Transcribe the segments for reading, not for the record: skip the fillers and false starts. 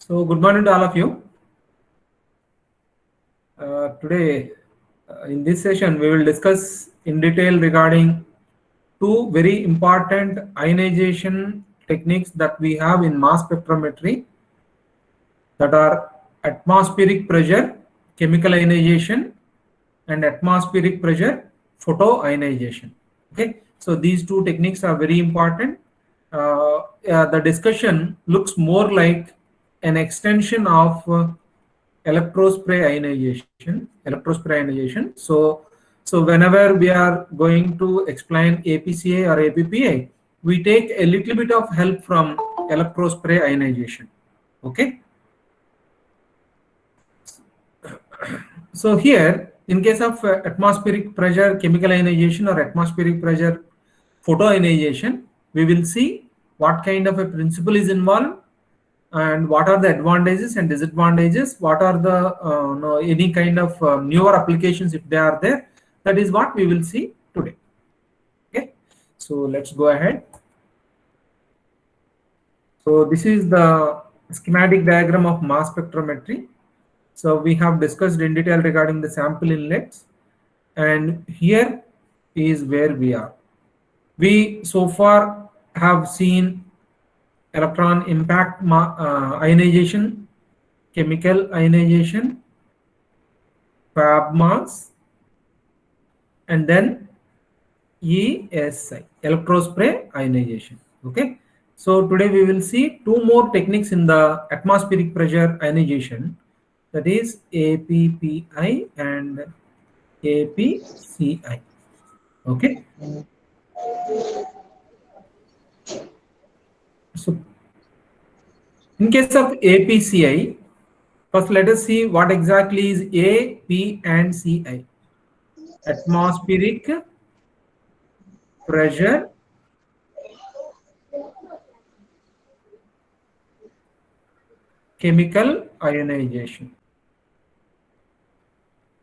So, good morning to all of you. Today, in this session, we will discuss in detail regarding two very important ionization techniques that we have in mass spectrometry, that are atmospheric pressure chemical ionization and atmospheric pressure photoionization. Okay, so these two techniques are very important. The discussion looks more like an extension of electrospray ionization. So whenever we are going to explain APCA or APPA, we take a little bit of help from electrospray ionization. Okay. So here, in case of atmospheric pressure chemical ionization or atmospheric pressure photoionization, we will see what kind of a principle is involved and what are the advantages and disadvantages, what are the any kind of newer applications if they are there. That is what we will see today. Okay, so let's go ahead. So this is the schematic diagram of mass spectrometry. So we have discussed in detail regarding the sample inlets, and here is where we are. We so far have seen electron impact ionization, chemical ionization, Fab mass, and then ESI, electrospray ionization. Okay, so today we will see two more techniques in the atmospheric pressure ionization, that is APPI and APCI. Okay, so in case of APCI, first let us see what exactly is A, P and CI. Atmospheric pressure chemical ionization.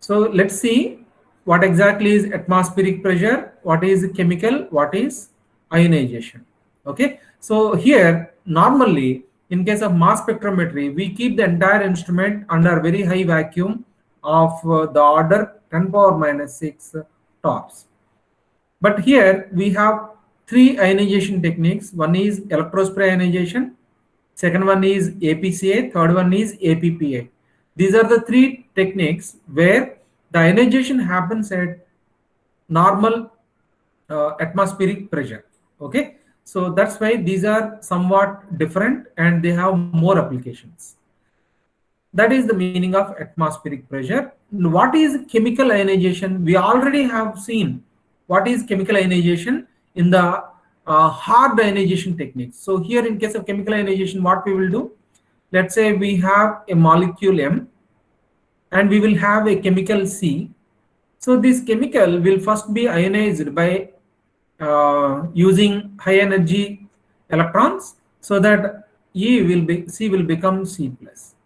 So let's see what exactly is atmospheric pressure, what is chemical, what is ionization. Okay, so here normally in case of mass spectrometry, we keep the entire instrument under very high vacuum of the order 10 power minus 6 torrs. But here we have three ionization techniques. One is electrospray ionization, second one is APCA, third one is APPA. These are the three techniques where the ionization happens at normal atmospheric pressure. Okay, so that's why these are somewhat different and they have more applications. That is the meaning of atmospheric pressure. What is chemical ionization? We already have seen what is chemical ionization in the hard ionization techniques. So here in case of chemical ionization, what we will do, let's say we have a molecule M and we will have a chemical C. So this chemical will first be ionized by using high energy electrons, so that C will become C plus,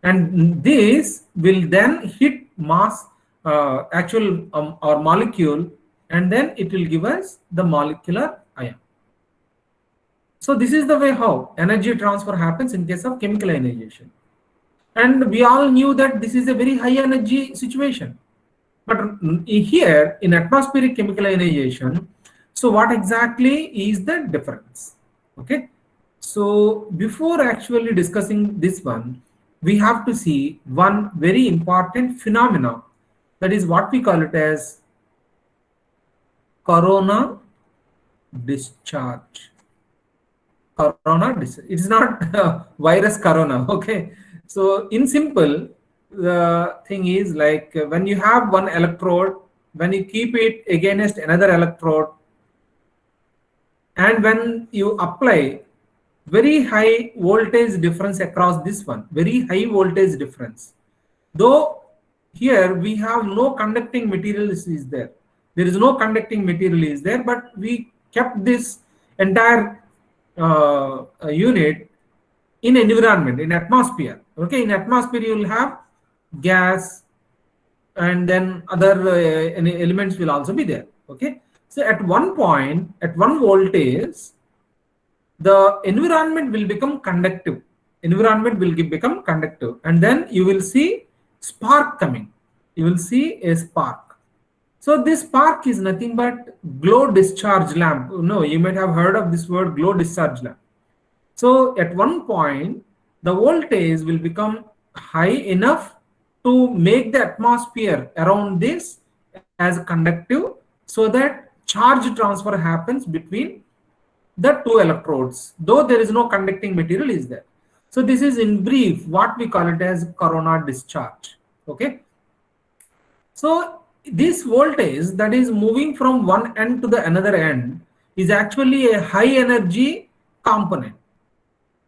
and this will then hit mass actual or molecule, and then it will give us the molecular ion. So this is the way how energy transfer happens in case of chemical ionization. And we all knew that this is a very high energy situation. But here in atmospheric chemical ionization, so what exactly is the difference? Okay, so before actually discussing this one, we have to see one very important phenomena, that is what we call it as corona discharge. It is not virus corona. Okay, so in simple, the thing is like when you have one electrode, when you keep it against another electrode, and when you apply very high voltage difference across this one, very high voltage difference, though here we have no conducting material is there, there is no conducting material is there, but we kept this entire unit in environment, in atmosphere. Okay, in atmosphere you will have gas, and then other elements will also be there. Okay, so at one point, at one voltage, the environment will become conductive. environment will become conductive, and then you will see spark coming. You will see a spark. So this spark is nothing but glow discharge lamp. No, you might have heard of this word, glow discharge lamp. So at one point, the voltage will become high enough to make the atmosphere around this as conductive, so that charge transfer happens between the two electrodes, though there is no conducting material is there. So this is in brief what we call it as corona discharge. Okay. So this voltage that is moving from one end to the another end is actually a high energy component.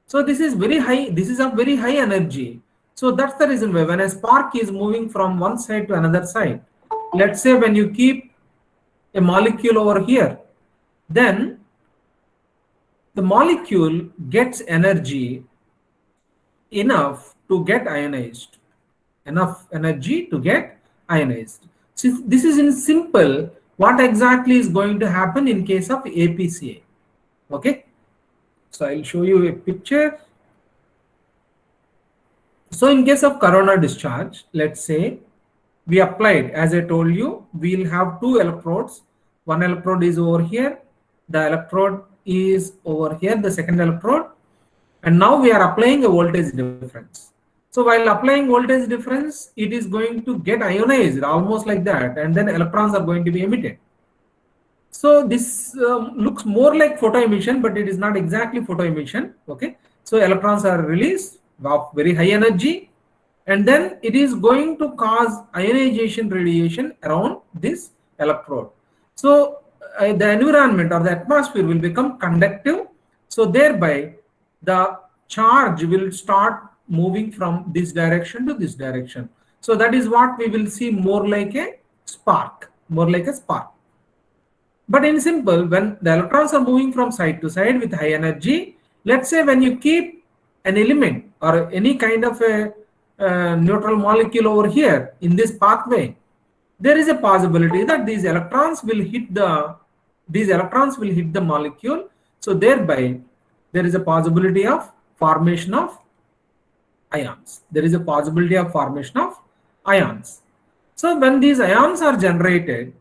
So this is very high, this is a very high energy. So that's the reason why when a spark is moving from one side to another side, let's say when you keep a molecule over here, then the molecule gets energy enough to get ionized, enough energy to get ionized. So this is in simple what exactly is going to happen in case of APCA. Okay, so I'll show you a picture. So in case of corona discharge, let's say we applied, as I told you, we'll have two electrodes. One electrode is over here, the electrode is over here, the second electrode, and now we are applying a voltage difference. So while applying voltage difference, it is going to get ionized almost like that, and then electrons are going to be emitted. So this looks more like photo emission, but it is not exactly photo emission. Okay, so electrons are released of very high energy, and then it is going to cause ionization radiation around this electrode. So the environment or the atmosphere will become conductive, so thereby the charge will start moving from this direction to this direction. So that is what we will see, more like a spark, more like a spark. But in simple, when the electrons are moving from side to side with high energy, let's say when you keep an element or any kind of a neutral molecule over here in this pathway, there is a possibility that these electrons will hit the molecule. So thereby there is a possibility of formation of ions. There is a possibility of formation of ions. So when these ions are generated,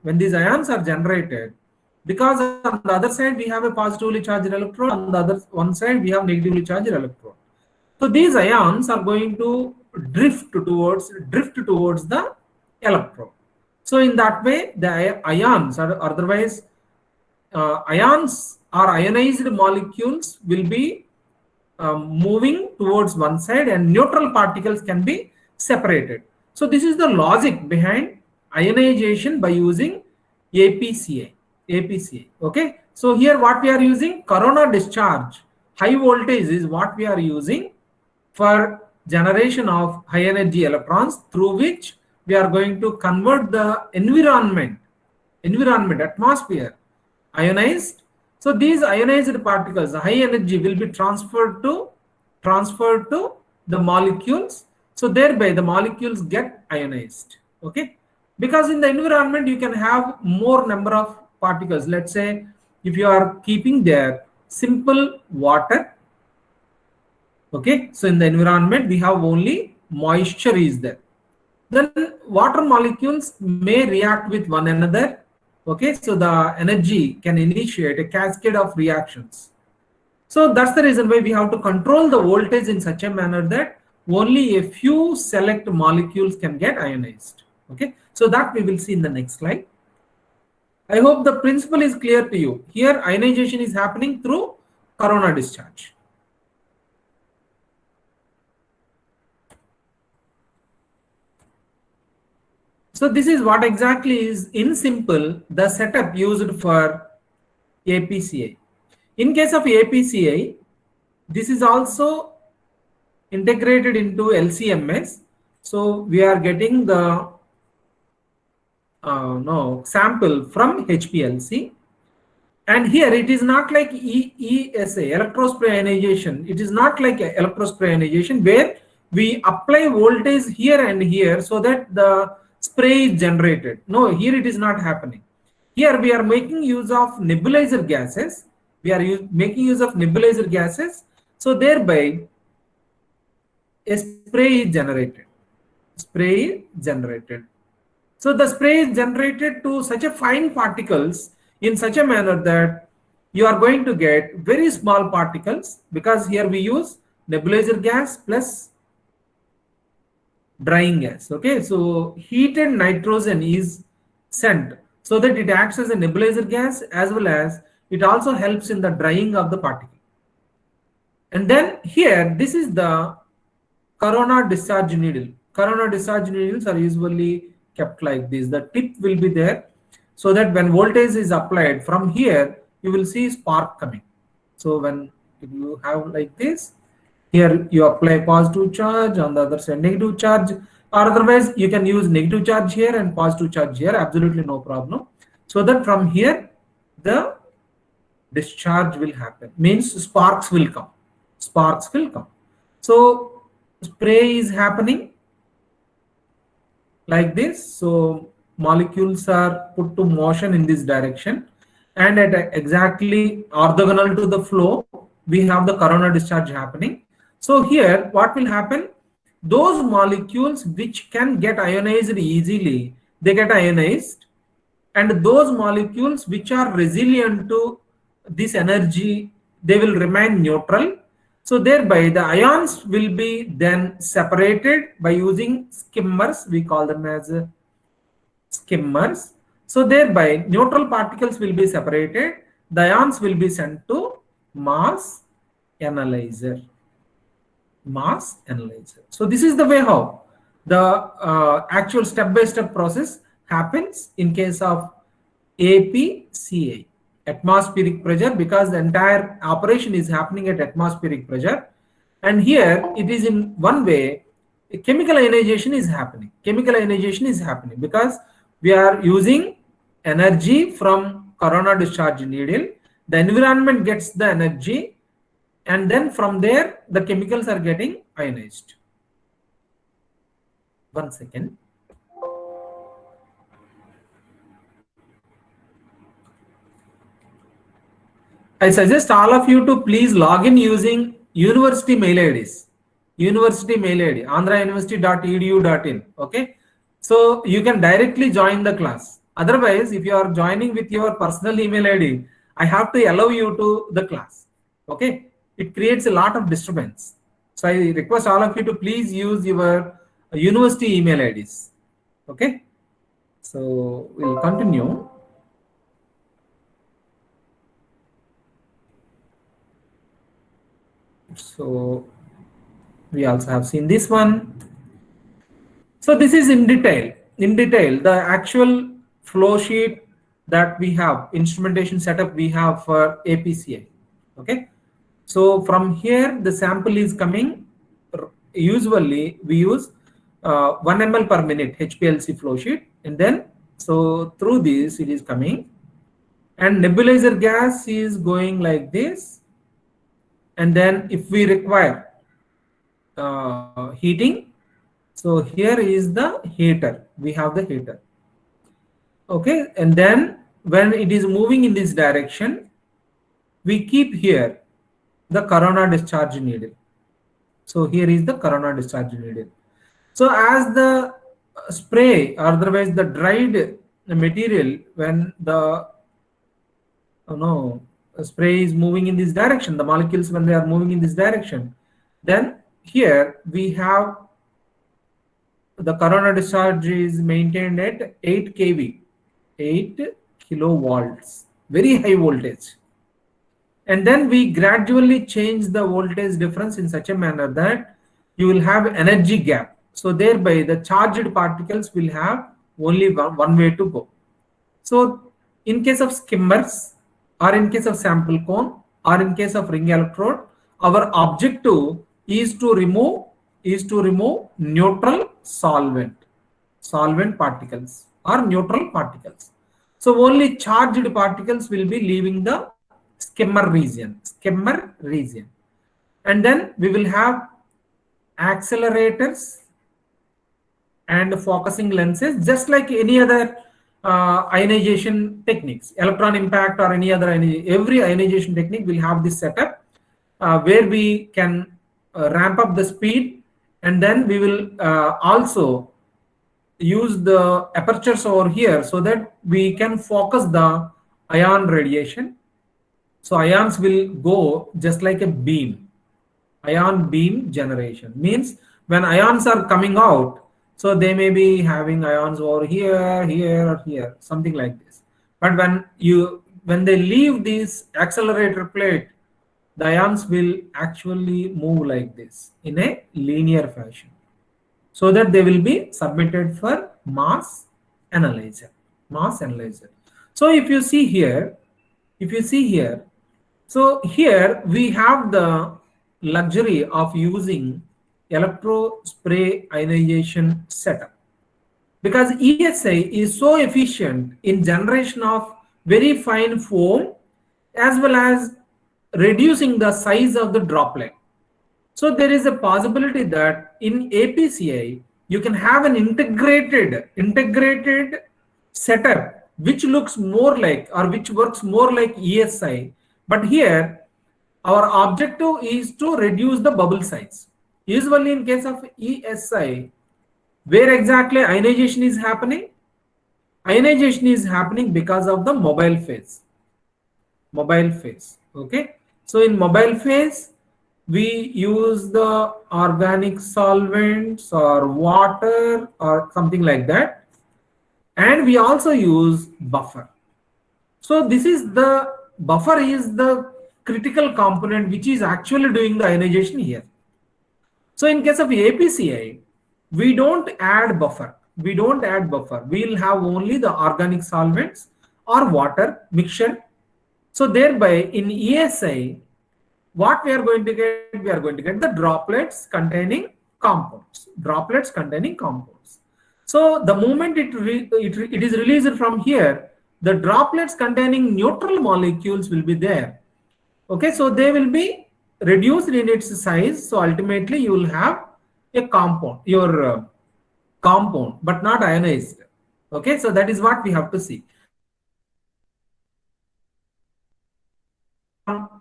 because on the other side we have a positively charged electrode, on the other one side we have negatively charged electrode. So these ions are going to drift towards the electrode. So in that way, the ions or otherwise ions or ionized molecules will be moving towards one side, and neutral particles can be separated. So this is the logic behind ionization by using APCA. Okay, so here what we are using, corona discharge, high voltage is what we are using for generation of high energy electrons, through which we are going to convert the environment, atmosphere, ionized. So these ionized particles, the high energy, will be transferred to the molecules. So thereby the molecules get ionized. Okay, because in the environment you can have more number of particles. Let's say if you are keeping there simple water. Okay, so in the environment we have only moisture is there. Then water molecules may react with one another. Okay, so the energy can initiate a cascade of reactions. So that's the reason why we have to control the voltage in such a manner that only a few select molecules can get ionized. Okay, so that we will see in the next slide. I hope the principle is clear to you. Here ionization is happening through corona discharge. So this is what exactly is, in simple, the setup used for APCA. In case of APCA, this is also integrated into LCMS. So we are getting the sample from HPLC. And here it is not like ESA, electrospray ionization. It is not like electrospray ionization where we apply voltage here and here so that the spray is generated. No, here it is not happening. Here we are making use of nebulizer gases. We are making use of nebulizer gases. So thereby a spray is generated. Spray is generated. So the spray is generated to such a fine particles in such a manner that you are going to get very small particles, because here we use nebulizer gas plus drying gas. Okay, so heated nitrogen is sent so that it acts as a nebulizer gas, as well as it also helps in the drying of the particle. And then here, this is the corona discharge needle. Corona discharge needles are usually kept like this. The tip will be there, so that when voltage is applied from here, you will see spark coming. So when you have like this, here you apply positive charge, on the other side negative charge, or otherwise you can use negative charge here and positive charge here, absolutely no problem. So that from here the discharge will happen, means sparks will come. Sparks will come. So spray is happening like this. So molecules are put to motion in this direction, and at exactly orthogonal to the flow, we have the corona discharge happening. So here what will happen, those molecules which can get ionized easily, they get ionized, and those molecules which are resilient to this energy, they will remain neutral. So thereby the ions will be then separated by using skimmers. We call them as skimmers. So thereby neutral particles will be separated. The ions will be sent to mass analyzer. Mass analyzer. So this is the way how the actual step-by-step process happens in case of APCI. Atmospheric pressure, because the entire operation is happening at atmospheric pressure, and here it is in one way chemical ionization is happening. Chemical ionization is happening because we are using energy from corona discharge needle. The environment gets the energy, and then from there the chemicals are getting ionized. 1 second. I suggest all of you to please log in using university mail IDs. University mail ID, andrauniversity.edu.in. Okay, so you can directly join the class. Otherwise, if you are joining with your personal email ID, I have to allow you to the class. Okay, it creates a lot of disturbance. So I request all of you to please use your university email IDs. Okay, so we'll continue. So we also have seen this one. So this is in detail. In detail, the actual flow sheet that we have, instrumentation setup we have for APCI. Okay. So from here, the sample is coming. Usually we use 1 ml per minute HPLC flow sheet, and then so through this it is coming, and nebulizer gas is going like this. And then if we require heating, so here is the heater. We have the heater. Okay, and then when it is moving in this direction, we keep here the corona discharge needle. So here is the corona discharge needle. So as the spray, or otherwise the dried material, when the spray is moving in this direction, the molecules when they are moving in this direction, then here we have the corona discharge is maintained at 8 kV, 8 kilovolts, very high voltage. And then we gradually change the voltage difference in such a manner that you will have energy gap. So thereby the charged particles will have only one way to go. So in case of skimmers, or in case of sample cone, or in case of ring electrode, our objective is to remove neutral solvent particles or neutral particles. So only charged particles will be leaving the skimmer region, and then we will have accelerators and focusing lenses, just like any other ionization techniques, electron impact or any other every ionization technique will have this setup where we can ramp up the speed and then we will also use the apertures over here so that we can focus the ion radiation. So ions will go just like a beam. Ion beam generation means when ions are coming out, so they may be having ions over here, here, or here, something like this. But when they leave this accelerator plate, the ions will actually move like this in a linear fashion, so that they will be submitted for mass analyzer. Mass analyzer. So if you see here, so here we have the luxury of using electro spray ionization setup, because ESI is so efficient in generation of very fine foam as well as reducing the size of the droplet. So there is a possibility that in APCI you can have an integrated setup which looks more like, or which works more like ESI. But here our objective is to reduce the bubble size. Usually in case of ESI, where exactly ionization is happening? Ionization is happening because of the mobile phase. Okay. So in mobile phase, we use the organic solvents or water or something like that, and we also use buffer. So this is the buffer is the critical component which is actually doing the ionization here. So in case of APCI, we don't add buffer. We'll have only the organic solvents or water mixture. So thereby in ESI, what we are going to get? We are going to get the droplets containing compounds. So the moment it is released from here, the droplets containing neutral molecules will be there. Okay, so they will be reduced in its size. So ultimately you will have a compound, your compound, but not ionized. Okay, so that is what we have to see.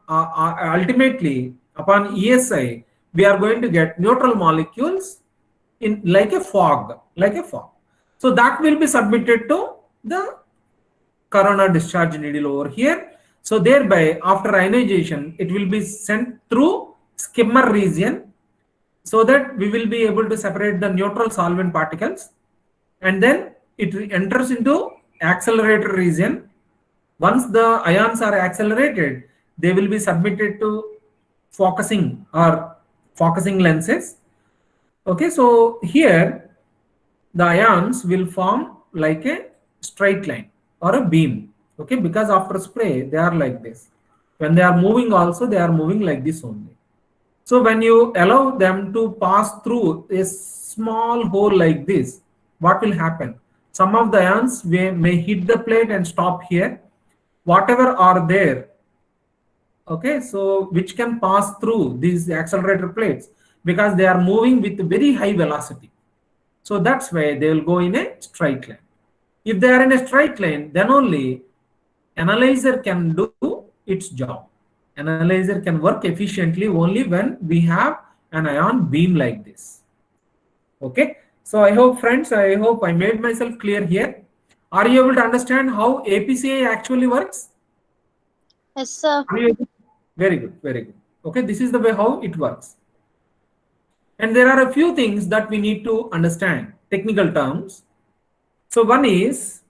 Ultimately, upon ESI, we are going to get neutral molecules in like a fog. So that will be submitted to the corona discharge needle over here. So thereby, after ionization, it will be sent through skimmer region, so that we will be able to separate the neutral solvent particles, and then it enters into accelerator region. Once the ions are accelerated, they will be submitted to focusing lenses. Okay, so here the ions will form like a straight line or a beam. Okay, because after spray they are like this. When they are moving also, they are moving like this only. So when you allow them to pass through a small hole like this, what will happen? Some of the ions may hit the plate and stop here. Whatever are there, okay, so which can pass through these accelerator plates, because they are moving with very high velocity. So that's why they will go in a straight line. If they are in a straight line, then only analyzer can do its job. Analyzer can work efficiently only when we have an ion beam like this. Okay, so I hope friends, I made myself clear here. Are you able to understand how APCI actually works? Yes, sir. Very good. Okay, this is the way how it works. And there are a few things that we need to understand, technical terms. So one is,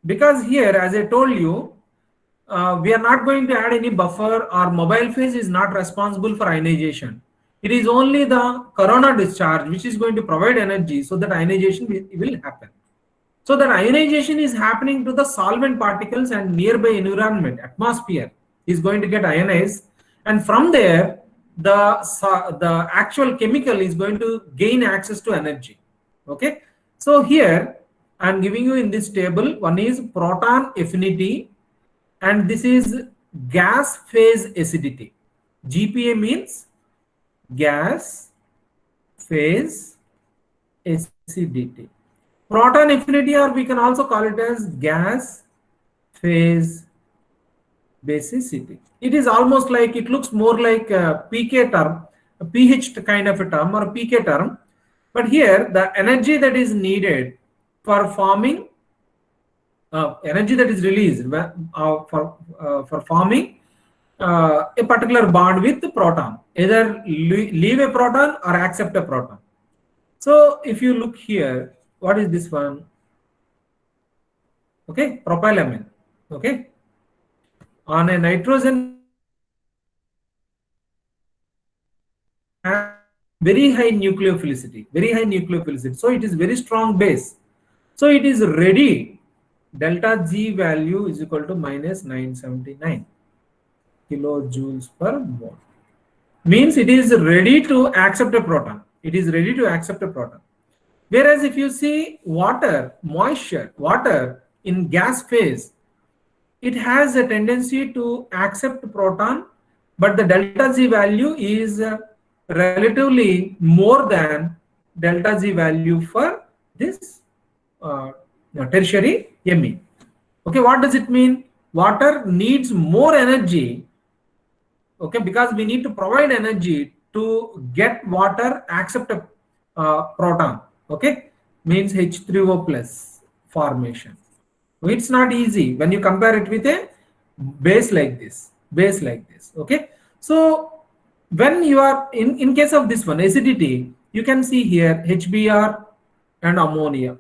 because here, as I told you, we are not going to add any buffer, or mobile phase is not responsible for ionization. It is only the corona discharge which is going to provide energy, so that ionization will happen. So that ionization is happening to the solvent particles and nearby environment, atmosphere is going to get ionized, and from there the actual chemical is going to gain access to energy. Okay, so here I am giving you in this table, one is proton affinity, and this is gas phase acidity. GPA means gas phase acidity. Proton affinity, or we can also call it as gas phase basicity. It is almost like, it looks more like a pK term, a pH kind of a term or a pK term, but here the energy that is needed for forming energy that is released for forming a particular bond with the proton, either leave a proton or accept a proton. So if you look here, what is this one? Okay, propylamine. Okay, on a nitrogen has very high nucleophilicity, so it is very strong base, so it is ready. Delta G value is equal to minus 979 kilojoules per mole, means it is ready to accept a proton. Whereas if you see water in gas phase, it has a tendency to accept proton, but the delta G value is relatively more than delta G value for this tertiary Me. Okay, what does it mean? Water needs more energy, okay, because we need to provide energy to get water accept a proton. Okay, means H3O plus formation. It's not easy when you compare it with a base like this. Okay, so when you are in case of this one acidity, you can see here HBr and ammonia,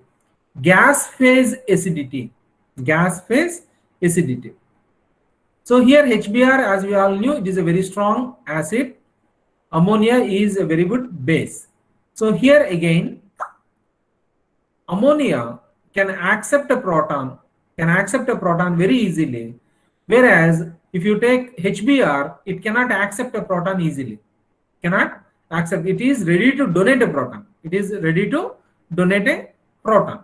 gas phase acidity. So here HBr, as we all knew, it is a very strong acid. Ammonia is a very good base. So here again, ammonia can accept a proton very easily, whereas if you take HBr, it cannot accept a proton easily. It is ready to donate a proton.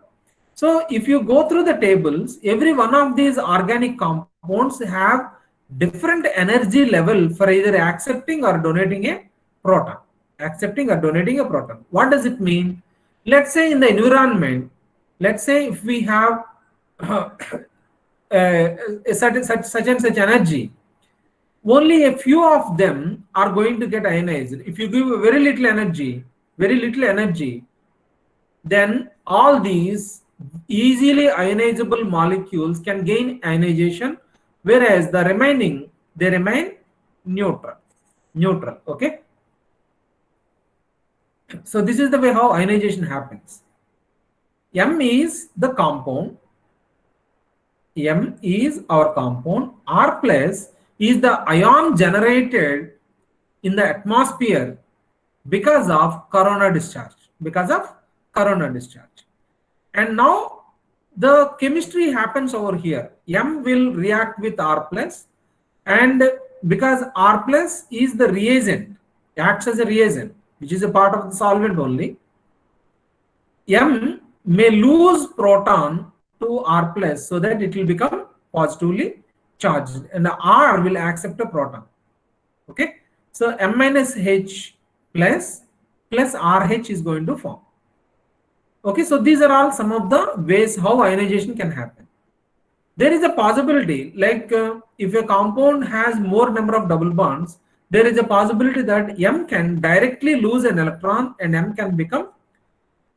So if you go through the tables, every one of these organic compounds have different energy level for either accepting or donating a proton. What does it mean? Let's say in the environment, let's say if we have such and such energy, only a few of them are going to get ionized. If you give very little energy, then all these easily ionizable molecules can gain ionization, whereas the remaining, they remain neutral. Okay, so this is the way how ionization happens. M is the compound, M is our compound, R plus is the ion generated in the atmosphere because of corona discharge. And now the chemistry happens over here. M will react with R plus, and because R plus is the reagent, acts as a reagent, which is a part of the solvent only, M may lose proton to R plus so that it will become positively charged, and the R will accept a proton. Okay, so M minus H plus RH is going to form. Okay, so these are all some of the ways how ionization can happen. There is a possibility, like if a compound has more number of double bonds, there is a possibility that M can directly lose an electron and M can become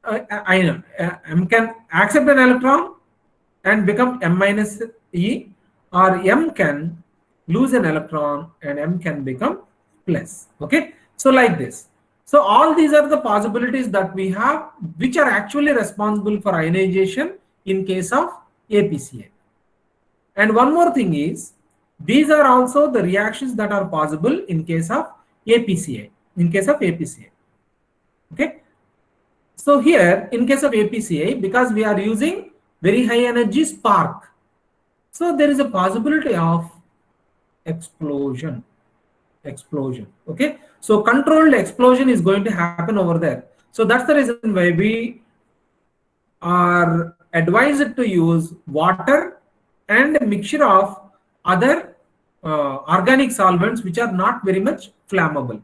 ion. M can accept an electron and become M minus E, or M can lose an electron and M can become plus. Okay, so like this. So all these are the possibilities that we have, which are actually responsible for ionization in case of APCA. And one more thing is, these are also the reactions that are possible in case of APCA. Okay, so here in case of APCA, because we are using very high energy spark, so there is a possibility of explosion. Okay, so controlled explosion is going to happen over there. So that's the reason why we are advised to use water and a mixture of other organic solvents which are not very much flammable.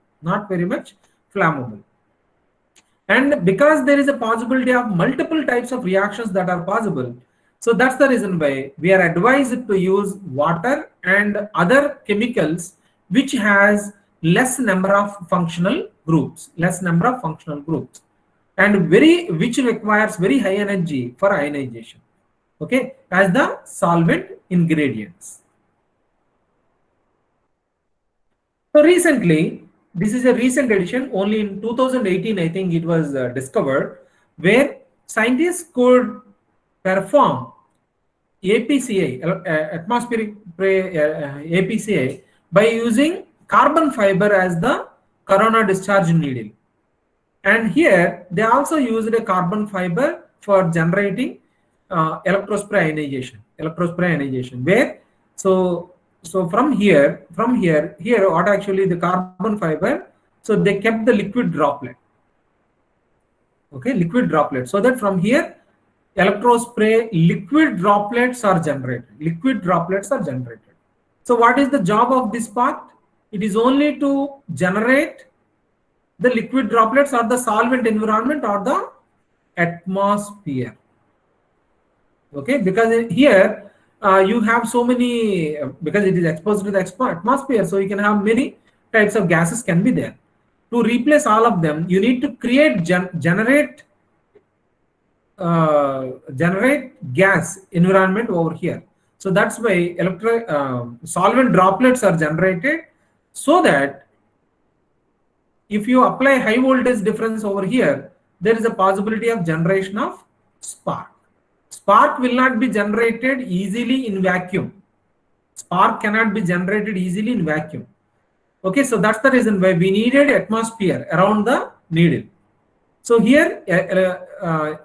And because there is a possibility of multiple types of reactions that are possible, so that's the reason why we are advised to use water and other chemicals which has less number of functional groups, and which requires very high energy for ionization, okay, as the solvent ingredients. So recently, this is a recent addition, only in 2018 I think it was discovered, where scientists could perform APCA, atmospheric APCA, by using carbon fiber as the corona discharge needle. And here they also used a carbon fiber for generating electrospray ionization, where so from here what actually the carbon fiber, so they kept the liquid droplet, okay, liquid droplet, so that from here electrospray liquid droplets are generated. So what is the job of this part? It is only to generate the liquid droplets or the solvent environment or the atmosphere, okay, because here you have so many, because it is exposed to the atmosphere, so you can have many types of gases can be there. To replace all of them, you need to create generate gas environment over here. So that's why solvent droplets are generated, so that if you apply high voltage difference over here, there is a possibility of generation of spark. Spark will not be generated easily in vacuum. Spark cannot be generated easily in vacuum. Okay, so that's the reason why we needed atmosphere around the needle. So here,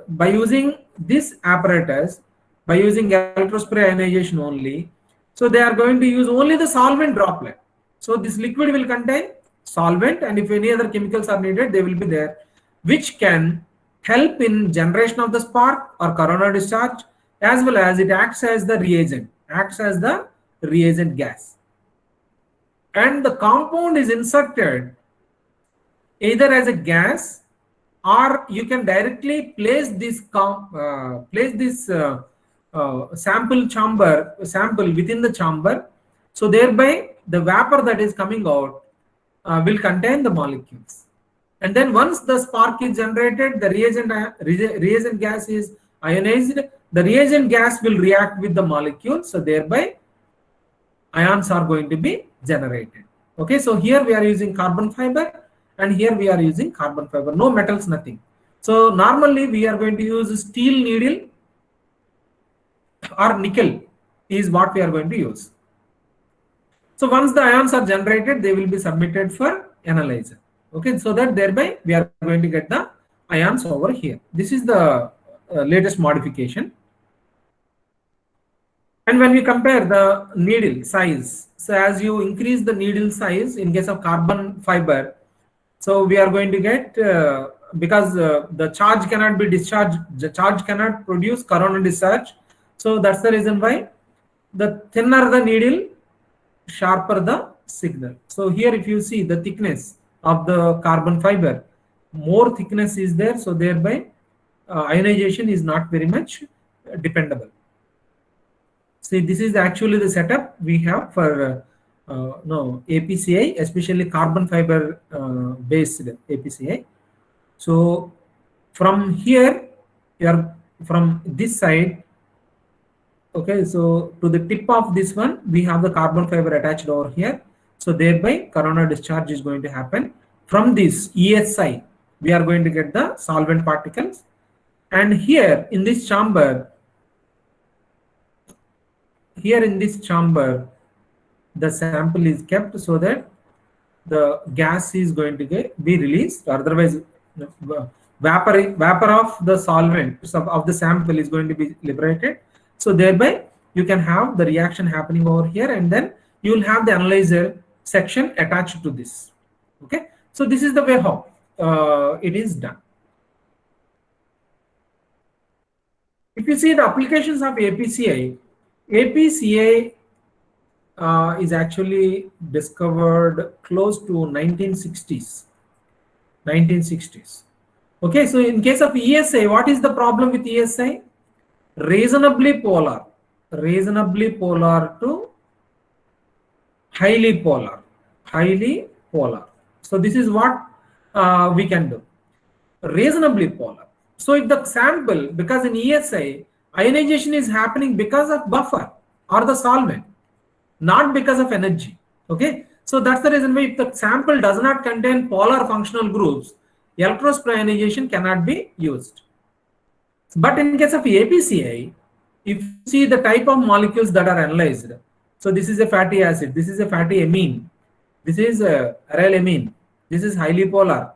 by using this apparatus, by using electrospray ionization only, so they are going to use only the solvent droplet. So this liquid will contain solvent, and if any other chemicals are needed, they will be there, which can help in generation of the spark or corona discharge, as well as it acts as the reagent gas. And the compound is inserted either as a gas, or you can directly place this sample within the chamber. So thereby the vapor that is coming out will contain the molecules. And then once the spark is generated, the reagent gas is ionized. The reagent gas will react with the molecules. So thereby ions are going to be generated. Okay, so here we are using carbon fiber, and here we are using carbon fiber, no metals, nothing. So normally we are going to use steel needle or nickel is what we are going to use. So once the ions are generated, they will be submitted for analyzer. Okay, so that thereby we are going to get the ions over here. This is the latest modification. And when we compare the needle size, so as you increase the needle size in case of carbon fiber, so we are going to get, because the charge cannot be discharged, the charge cannot produce corona discharge. So that's the reason why the thinner the needle, sharper the signal. So here if you see the thickness of the carbon fiber, more thickness is there, so thereby ionization is not very much dependable. See, this is actually the setup we have for APCA, especially carbon fiber based APCA. So from here, from this side, okay, so to the tip of this one, we have the carbon fiber attached over here. So thereby corona discharge is going to happen. From this ESI, we are going to get the solvent particles. And here in this chamber, the sample is kept so that the gas is going to be released. Otherwise, vapor of the solvent of the sample is going to be liberated. So thereby you can have the reaction happening over here, and then you will have the analyzer section attached to this. Okay, so this is the way how it is done. If you see the applications of APCA is actually discovered close to 1960s. Okay, so in case of ESI, what is the problem with ESI? Reasonably polar to highly polar polar. So this is what we can do. Reasonably polar. So if the sample, because in ESI, ionization is happening because of buffer or the solvent, not because of energy. Okay, so that's the reason why if the sample does not contain polar functional groups, electrospray ionization cannot be used. But in case of APCI, if you see the type of molecules that are analyzed, so this is a fatty acid, this is a fatty amine, this is a aryl amine, this is highly polar,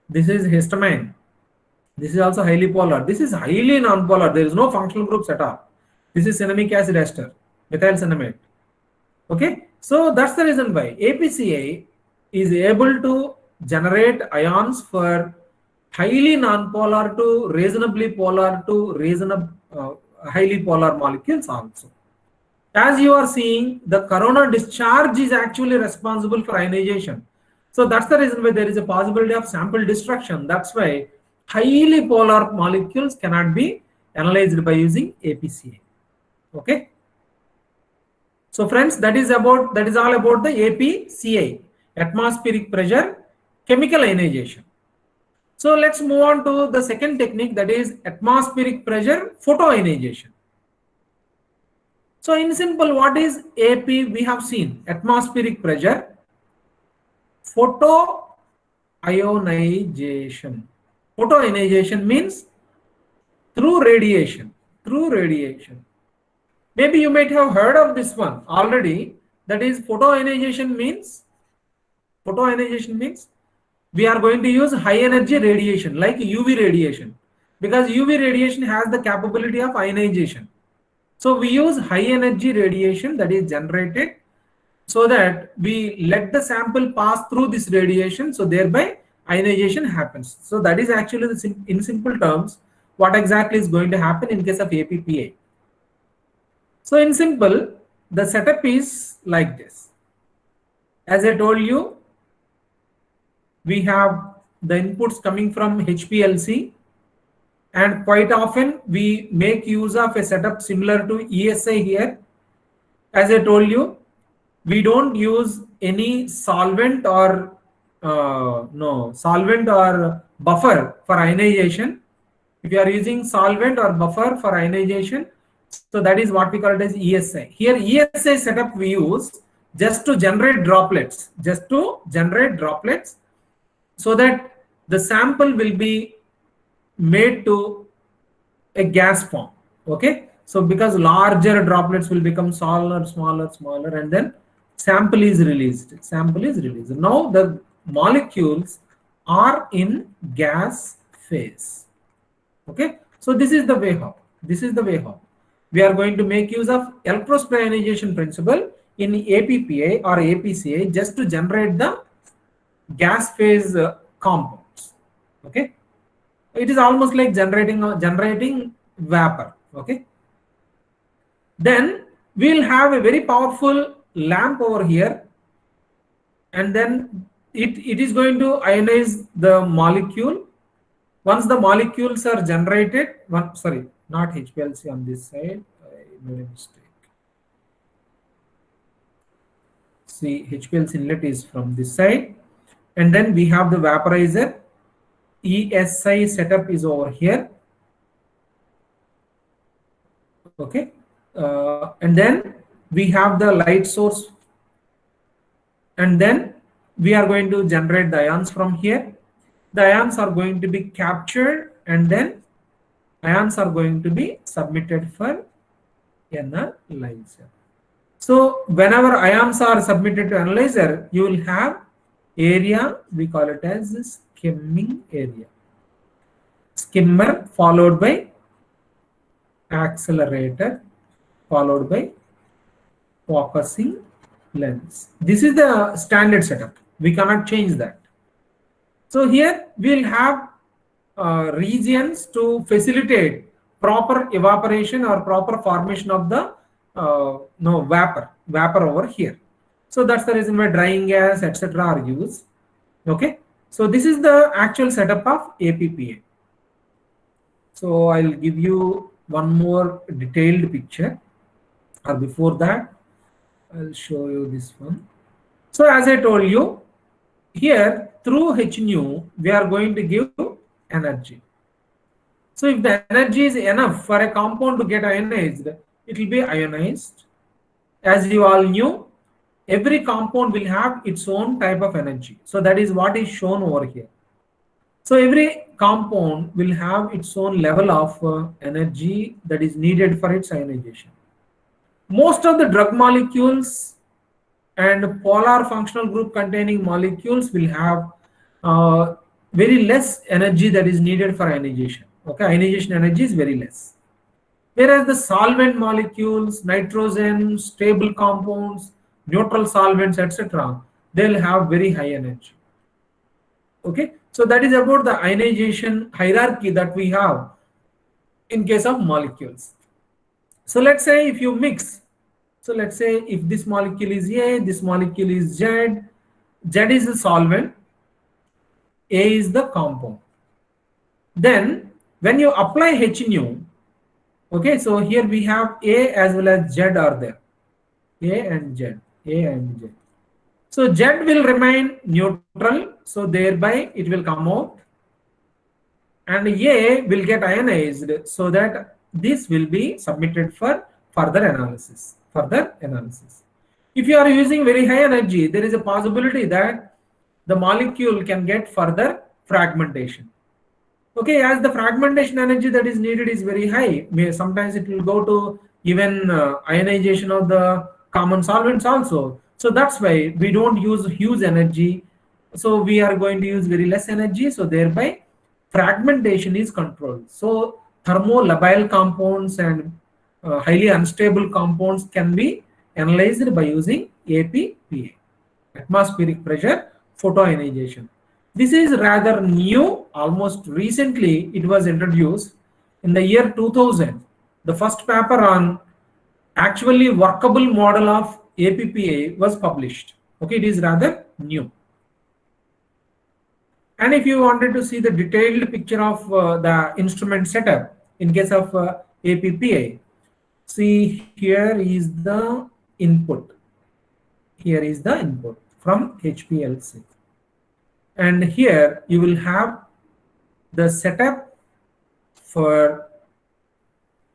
this is histamine, this is also highly polar, this is highly non-polar, there is no functional groups at all. This is cinnamic acid ester, methyl cinnamate. Okay, so that's the reason why APCI is able to generate ions for highly non-polar to reasonably polar to highly polar molecules also. As you are seeing, the corona discharge is actually responsible for ionization. So that's the reason why there is a possibility of sample destruction. That's why highly polar molecules cannot be analyzed by using APCI. Okay. So friends, that is all about the APCI, atmospheric pressure chemical ionization. So let's move on to the second technique, that is atmospheric pressure photoionization. So in simple, what is AP? We have seen atmospheric pressure photoionization. Photoionization means through radiation. Maybe you might have heard of this one already. That is photoionization means we are going to use high energy radiation like UV radiation, because UV radiation has the capability of ionization. So we use high energy radiation that is generated so that we let the sample pass through this radiation, so thereby ionization happens. So that is actually in simple terms what exactly is going to happen in case of APPA. So in simple, the setup is like this. As I told you, we have the inputs coming from HPLC, and quite often we make use of a setup similar to ESI here. As I told you, we don't use any solvent or buffer for ionization. If you are using solvent or buffer for ionization, so that is what we call it as ESI. Here ESI setup we use just to generate droplets, so that the sample will be made to a gas form. Okay, so because larger droplets will become smaller, and then sample is released. Now the molecules are in gas phase. Okay, so this is the way how we are going to make use of electrospray ionization principle in APPA or APCI just to generate the gas phase compounds. Okay, it is almost like generating vapor. Okay, then we'll have a very powerful lamp over here, and then it is going to ionize the molecule. Once the molecules are generated, not HPLC on this side, I made a mistake. See, HPLC inlet is from this side, and then we have the vaporizer. ESI setup is over here. Okay, and then we have the light source, and then we are going to generate the ions from here. The ions are going to be captured, and then ions are going to be submitted for analyzer. So whenever ions are submitted to analyzer, you will have area, we call it as skimming area. Skimmer followed by accelerator followed by focusing lens. This is the standard setup. We cannot change that. So here we will have regions to facilitate proper evaporation or proper formation of the vapor over here. So that's the reason why drying gas, etc. are used. Okay, so this is the actual setup of APPA. So I'll give you one more detailed picture, or before that I'll show you this one. So as I told you, here through H nu, we are going to give energy. So if the energy is enough for a compound to get ionized, it will be ionized. As you all knew, every compound will have its own type of energy. So that is what is shown over here. So every compound will have its own level of energy that is needed for its ionization. Most of the drug molecules and polar functional group containing molecules will have very less energy that is needed for ionization. Okay, ionization energy is very less. Whereas the solvent molecules, nitrogen, stable compounds, neutral solvents, etc., they'll have very high energy. Okay, so that is about the ionization hierarchy that we have in case of molecules. So let's say if you mix, so let's say if this molecule is A, this molecule is Z, Z is the solvent, A is the compound. Then when you apply H nu, okay, so here we have A as well as Z are there. A and Z, A and Z. So Z will remain neutral, so thereby it will come out. And A will get ionized, so that this will be submitted for further analysis. If you are using very high energy, there is a possibility that the molecule can get further fragmentation. Okay, as the fragmentation energy that is needed is very high, sometimes it will go to even ionization of the common solvents also. So that's why we don't use huge energy. So we are going to use very less energy. So thereby fragmentation is controlled. So thermolabile compounds and highly unstable compounds can be analyzed by using APPA, atmospheric pressure photoionization. This is rather new. Almost recently it was introduced in the year 2000. The first paper on actually workable model of APPA was published. Okay, it is rather new. And if you wanted to see the detailed picture of the instrument setup in case of APPA, see here is the input. Here is the input from HPLC. And here you will have the setup for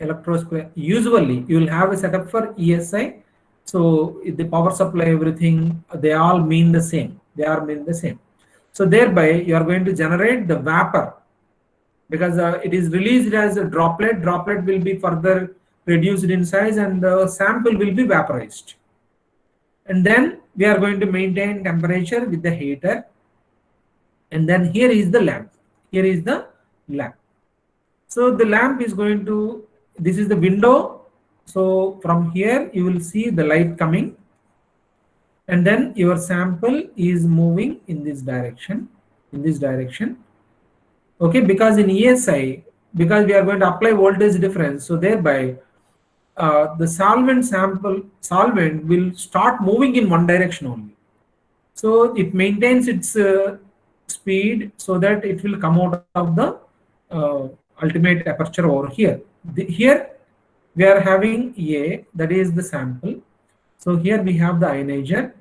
electrospray. Usually you will have a setup for ESI. So the power supply, everything, they all mean the same. They are mean the same. So thereby you are going to generate the vapor, because it is released as a droplet. Droplet will be further reduced in size and the sample will be vaporized. And then we are going to maintain temperature with the heater. And then here is the lamp. Here is the lamp. So the lamp is going to, this is the window. So from here you will see the light coming. And then your sample is moving in this direction. Okay, because in ESI, because we are going to apply voltage difference, so thereby the solvent will start moving in one direction only. So it maintains its speed so that it will come out of the ultimate aperture over here. Here we are having A, that is the sample. So here we have the ionizer.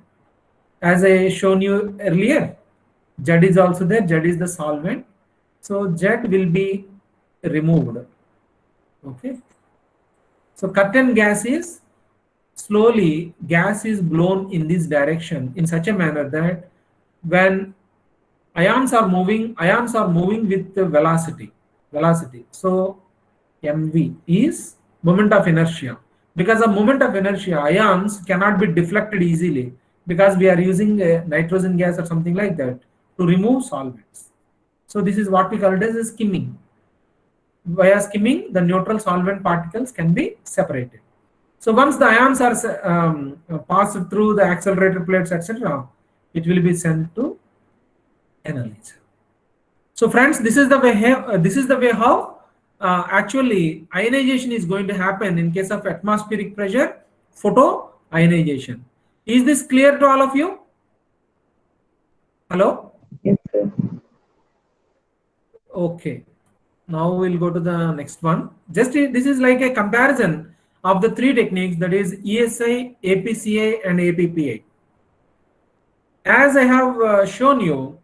As I shown you earlier, Z is also there. Z is the solvent. So Z will be removed. Okay. So curtain gas is slowly, gas is blown in this direction in such a manner that when ions are moving with the velocity. So mv is moment of inertia. Because of moment of inertia, ions cannot be deflected easily, because we are using nitrogen gas or something like that to remove solvents. So this is what we call it as skimming. Via skimming, the neutral solvent particles can be separated. So once the ions are passed through the accelerator plates, etc., it will be sent to analyzer. So friends, this is the way how actually ionization is going to happen in case of atmospheric pressure photoionization. Is this clear to all of you? Hello? Yes, sir. Okay. Now we'll go to the next one. Just this is like a comparison of the three techniques, that is ESI, APCA and APPA. As I have shown you,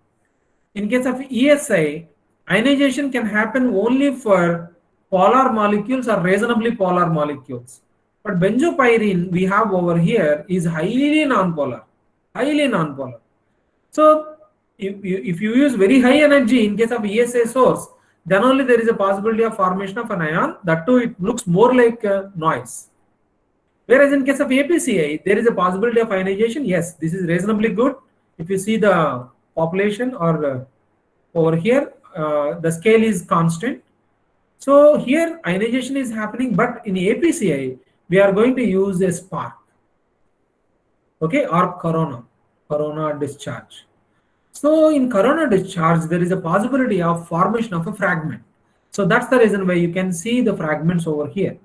in case of ESI, ionization can happen only for polar molecules or reasonably polar molecules. But benzopyrene we have over here is highly nonpolar, highly nonpolar. So if you use very high energy in case of ESA source, then only there is a possibility of formation of an ion. That too, it looks more like noise. Whereas in case of APCI, there is a possibility of ionization. Yes, this is reasonably good. If you see the population or over here, the scale is constant. So here ionization is happening, but in APCI, we are going to use a spark, okay, or corona discharge. So in corona discharge, there is a possibility of formation of a fragment. So that's the reason why you can see the fragments over here.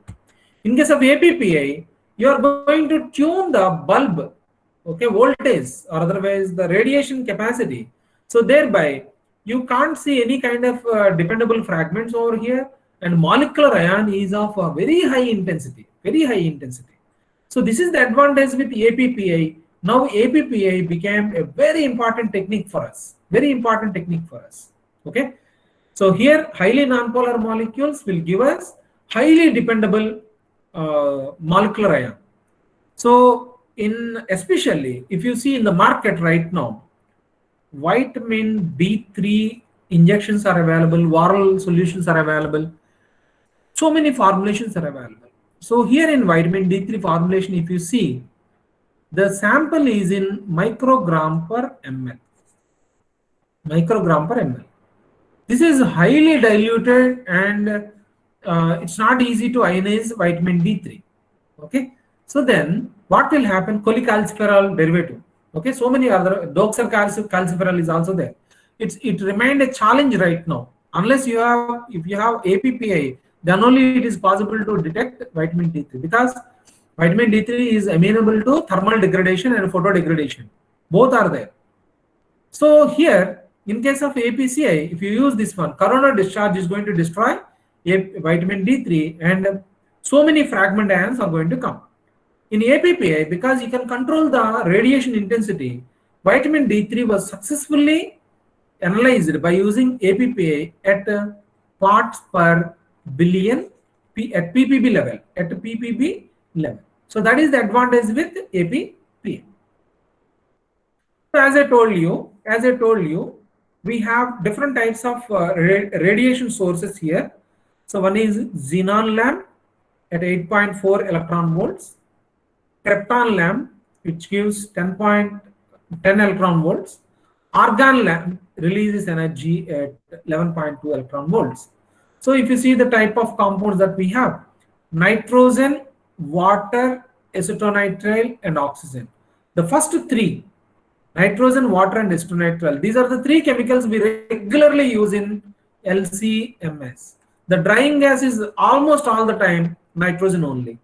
In case of APPI, you are going to tune the bulb, okay, voltage or otherwise the radiation capacity. So thereby you can't see any kind of dependable fragments over here, and molecular ion is of a very high intensity, very high intensity. So this is the advantage with APPI. Now APPI became a very important technique for us, very important technique for us. Okay. So here highly nonpolar molecules will give us highly dependable molecular ion. So especially if you see in the market right now, vitamin D3 injections are available, oral solutions are available. So many formulations are available. So here in vitamin D3 formulation, if you see, the sample is in microgram per ml. Microgram per ml. This is highly diluted and it's not easy to ionize vitamin D3. Okay. So then what will happen? Cholecalciferol derivative. Okay. So many other doxycalciferol is also there. It remained a challenge right now. Unless if you have APPI, then only it is possible to detect vitamin D3, because vitamin D3 is amenable to thermal degradation and photo degradation. Both are there. So here, in case of APCI, if you use this one, corona discharge is going to destroy vitamin D3 and so many fragment ions are going to come. In APPI, because you can control the radiation intensity, vitamin D3 was successfully analyzed by using APPI at parts per billion at ppb level, So that is the advantage with APPI. So as I told you, we have different types of radiation sources here. So one is xenon lamp at 8.4 electron volts, krypton lamp which gives 10 electron volts, argon lamp releases energy at 11.2 electron volts. So if you see the type of compounds that we have, nitrogen, water, acetonitrile and oxygen. The first three, nitrogen, water and acetonitrile, these are the three chemicals we regularly use in LCMS. The drying gas is almost all the time nitrogen only.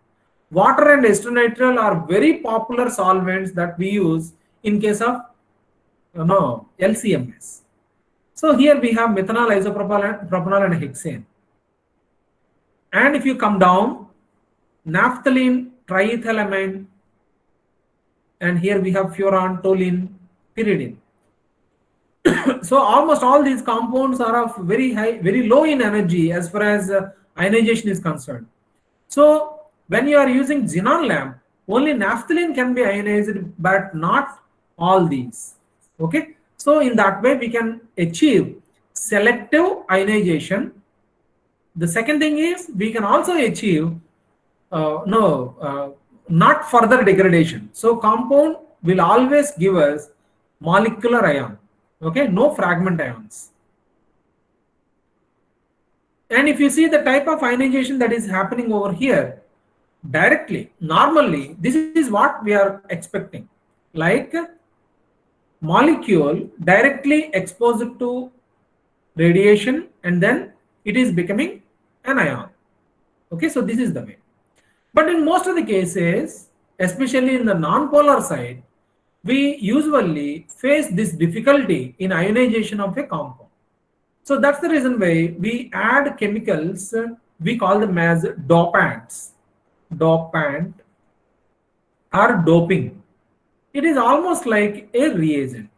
Water and acetonitrile are very popular solvents that we use in case of LCMS. So here we have methanol, isopropyl, propanol and hexane. And if you come down, naphthalene, triethylamine, and here we have furan, toluene, pyridine. So almost all these compounds are of very low in energy as far as ionization is concerned. So when you are using xenon lamp, only naphthalene can be ionized, but not all these. Okay. So in that way we can achieve selective ionization. The second thing is we can also achieve not further degradation. So compound will always give us molecular ion, okay, no fragment ions. And if you see the type of ionization that is happening over here, directly, normally, this is what we are expecting, like molecule directly exposed to radiation and then it is becoming an ion. Okay, so this is the way. But in most of the cases, especially in the non-polar side, we usually face this difficulty in ionization of a compound. So that's the reason why we add chemicals, we call them as dopants, dopant or doping. it is almost like a reagent.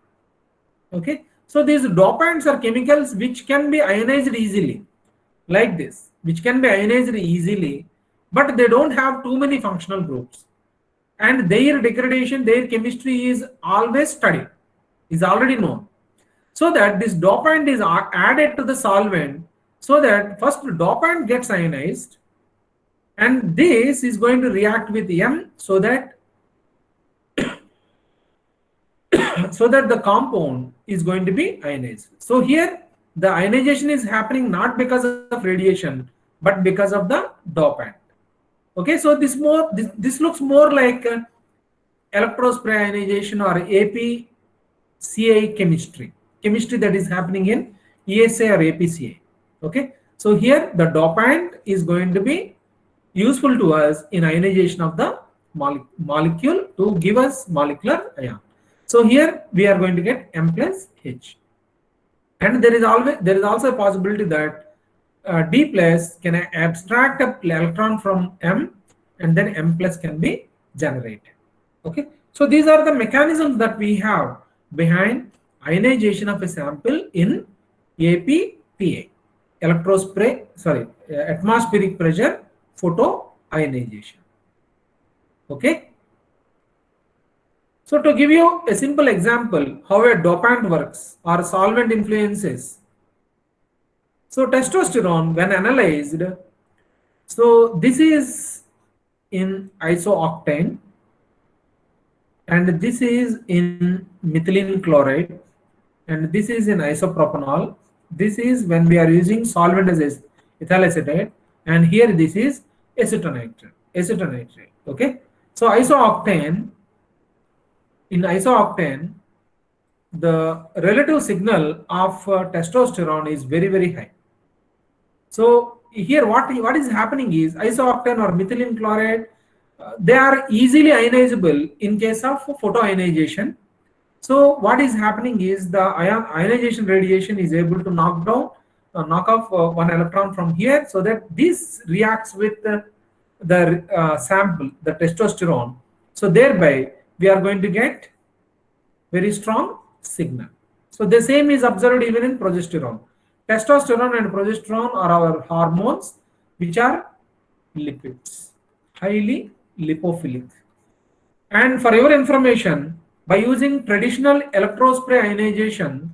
Okay, so these dopants are chemicals which can be ionized easily, like this, which can be ionized easily, but they don't have too many functional groups, and their degradation, their chemistry is always studied, is already known. So that this dopant is added to the solvent, so that first dopant gets ionized, and this is going to react with M, so that so that the compound is going to be ionized. So here the ionization is happening not because of radiation, but because of the dopant. Okay, so this looks more like electrospray ionization or APCI chemistry that is happening in ESA or APCI. Okay, so here the dopant is going to be useful to us in ionization of the molecule to give us molecular ion. So here we are going to get M plus H, and there is also a possibility that D plus can abstract a electron from M, and then M plus can be generated. Okay, so these are the mechanisms that we have behind ionization of a sample in APPA, atmospheric pressure photoionization. Okay. So to give you a simple example how a dopant works or solvent influences. So testosterone when analyzed, so this is in isooctane, and this is in methylene chloride, and this is in isopropanol. This is when we are using solvent as ethyl acetate, and here this is acetonitrate. Okay, so isooctane, in isooctane the relative signal of testosterone is very high. So here what is happening is isooctane or methylene chloride, they are easily ionizable in case of photoionization. So what is happening is the ionization radiation is able to knock off one electron from here, so that this reacts with the sample, the testosterone. So thereby we are going to get very strong signal. So the same is observed even in progesterone. Testosterone and progesterone are our hormones which are lipids, highly lipophilic. And for your information, by using traditional electrospray ionization,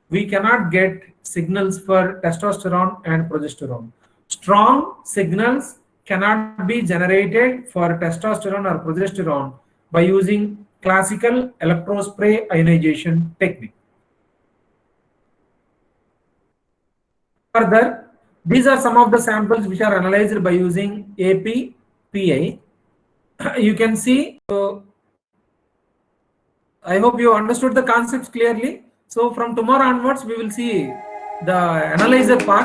we cannot get signals for testosterone and progesterone. Strong signals cannot be generated for testosterone or progesterone by using classical electrospray ionization technique. Further, these are some of the samples which are analyzed by using APPA. You can see, I hope you understood the concepts clearly. So from tomorrow onwards, we will see the analyzer part.